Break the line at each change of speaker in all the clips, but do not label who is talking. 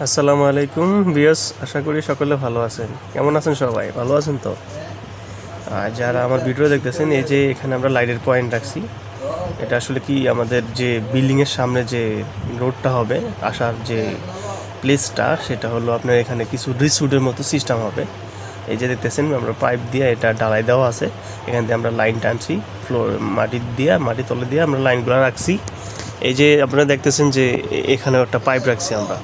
আসসালামু আলাইকুম ভিউয়ার্স, আশা করি সকলে ভালো আছেন। কেমন আছেন সবাই? ভালো আছেন তো? আর যারা আমার ভিডিও দেখতেছেন, এই যে এখানে আমরা লাইটের পয়েন্ট রাখছি। এটা আসলে কি আমাদের যে বিল্ডিংয়ের সামনে যে রোডটা হবে, আসার যে প্লেসটা, সেটা হলো আপনার এখানে কিছু রিসুডের মতো সিস্টেম হবে। এই যে দেখতেছেন আমরা পাইপ দিয়ে এটা ঢালাই দেওয়া আছে, এখান দিয়ে আমরা লাইন টানছি, ফ্লোর মাটি তলে দিয়ে আমরা লাইনগুলো রাখছি। এই যে আপনারা দেখতেছেন যে এখানে একটা পাইপ রাখছি আমরা,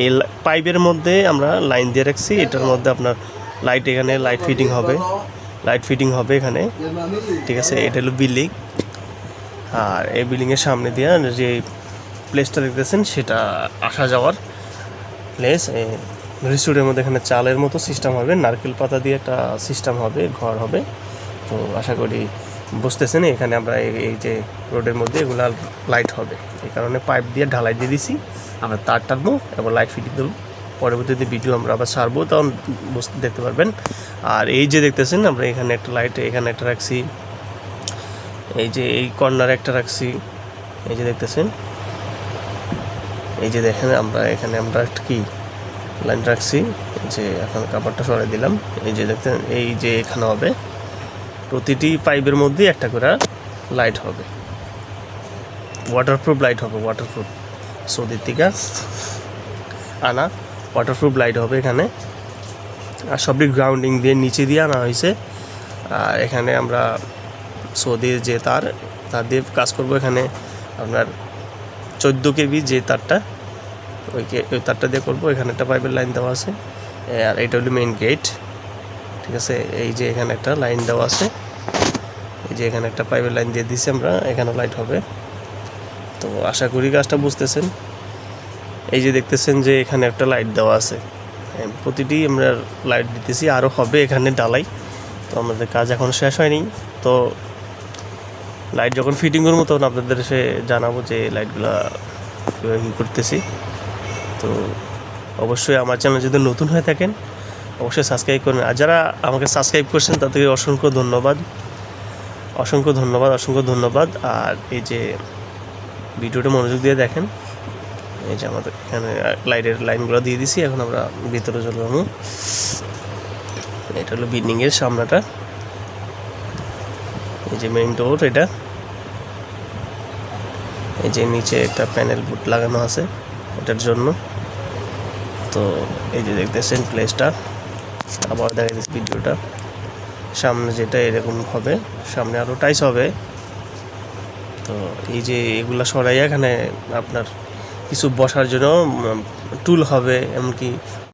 এই পাইপের মধ্যে আমরা লাইন দিয়ে রাখছি। এটার মধ্যে আপনার এখানে লাইট ফিটিং হবে এখানে, ঠিক আছে। এটা হলো বিল্ডিং, আর এই বিল্ডিংয়ের সামনে দিয়ে যে প্লেসটা দেখতেছেন সেটা আসা যাওয়ার প্লেস। রিসোর্টের মধ্যে এখানে চালের মতো সিস্টেম হবে, নারকেল পাতা দিয়ে একটা সিস্টেম হবে, ঘর হবে। তো আশা করি বুঝতেছেন, এখানে আমরা এই যে রোডের মধ্যে এগুলা লাইট হবে, এই কারণে পাইপ দিয়ে ঢালাই দিয়ে দিছি। আমরা তার টানবো এবং লাইট ফিটিং দেবো। পরবর্তীতে ভিডিও আমরা আবার ছাড়বো, তখন দেখতে পারবেন। আর এই যে দেখতেছেন আমরা এখানে একটা লাইট এখানে একটা রাখছি, এই যে এই কর্নারে একটা রাখছি, এই যে দেখতেছেন। এই যে দেখেন আমরা এখানে আমরা একটা কি লাইন রাখছি, যে এখন কাপড়টা সরাই দিলাম। এই যে দেখতেন, এই যে এখানে হবে প্রতিটি পাইপের মধ্যে একটা করে লাইট হবে, ওয়াটারপ্রুফ লাইট হবে, ওয়াটারপ্রুফ সৌদির থেকে আনা ওয়াটারপ্রুফ লাইট হবে এখানে। আর সবটি গ্রাউন্ডিং দিয়ে নিচে দিয়ে আনা হয়েছে। আর এখানে আমরা সৌদির যে তার দিয়ে কাজ করব। এখানে আপনার 14 কেবি যে তারটা, ওই তারটা দিয়ে করবো। এখানে একটা পাইপের লাইন দেওয়া আছে, আর এটা হলো মেইন গেট, ঠিক আছে। এই যে এখানে একটা লাইন দেওয়া আছে, এই যে এখানে একটা পাইপের লাইন দিয়ে দিছি আমরা, এখানে লাইট হবে। তো আশা করি কাজটা বুঝতেছেন। এই যে দেখতেছেন যে এখানে একটা লাইট দেওয়া আছে, প্রতিটি আমরা লাইট দিতেছি, আরও হবে এখানে ডালাই। তো আমাদের কাজ এখন শেষ হয়নি। তো লাইট যখন ফিটিং করবো তখন আপনাদের সে জানাবো যে লাইটগুলো কীভাবে কী করতেছি। তো অবশ্যই আমার চ্যানেল যদি নতুন হয়ে থাকেন অবশ্যই সাবস্ক্রাইব করুন। আর যারা আমাকে সাবস্ক্রাইব করছেন তাদেরকে অসংখ্য ধন্যবাদ, অসংখ্য ধন্যবাদ, অসংখ্য ধন্যবাদ। আর এই যে ভিডিওটা মনোযোগ দিয়ে দেখেন, এই যে আমাদের এখানে লাইটের লাইনগুলো দিয়ে দিছি। এখন আমরা ভিতরে চলে যাবো। এটা হলো বিল্ডিংয়ের সামনাটা, এই যে মেইন ডোর এটা। এই যে নিচে একটা প্যানেল বুট লাগানো আছে এটার জন্য। তো এই যে দেখতেছেন প্লেসটা, আবার দেখা যাচ্ছে ভিডিওটা সামনে যেটা এরকম হবে, সামনে আরও টাইস হবে। তো এই যে এগুলা সরাইয়া এখানে আপনার কিছু বসার জন্য টুল হবে, এমনকি